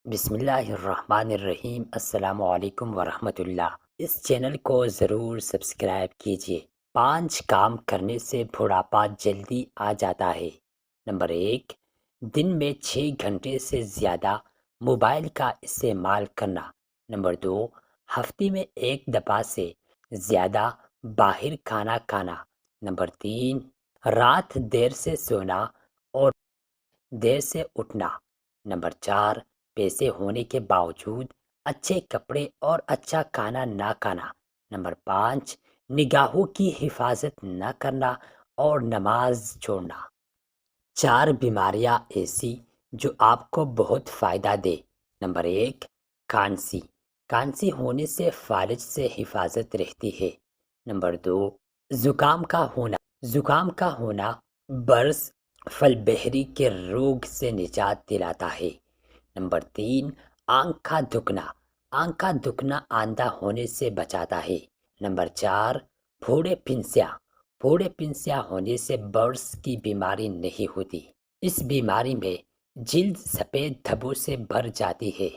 بسم اللہ الرحمن الرحیم۔ السلام علیکم ورحمۃ اللہ۔ اس چینل کو ضرور سبسکرائب کیجیے۔ 5 کام کرنے سے بڑھاپا جلدی آ جاتا ہے۔ نمبر 1، دن میں 6 گھنٹے سے زیادہ موبائل کا استعمال کرنا۔ نمبر 2، ہفتے میں 1 دفعہ سے زیادہ باہر کھانا کھانا۔ نمبر 3، رات دیر سے سونا اور دیر سے اٹھنا۔ نمبر 4، پیسے ہونے کے باوجود اچھے کپڑے اور اچھا کھانا نہ کھانا۔ نمبر 5، نگاہوں کی حفاظت نہ کرنا اور نماز چھوڑنا۔ 4 بیماریاں ایسی جو آپ کو بہت فائدہ دے۔ نمبر 1، کھانسی۔ کھانسی ہونے سے فالج سے حفاظت رہتی ہے۔ نمبر 2، زکام کا ہونا۔ زکام کا ہونا برس فل بحری کے روگ سے نجات دلاتا ہے۔ نمبر 3، آنکھ کا دکھنا۔ آنکھ کا دکھنا اندھا ہونے سے بچاتا ہے۔ نمبر 4، پھوڑے پھنسیاں۔ پھوڑے پھنسیاں ہونے سے برس کی بیماری نہیں ہوتی۔ اس بیماری میں جلد سفید دھبوں سے بھر جاتی ہے۔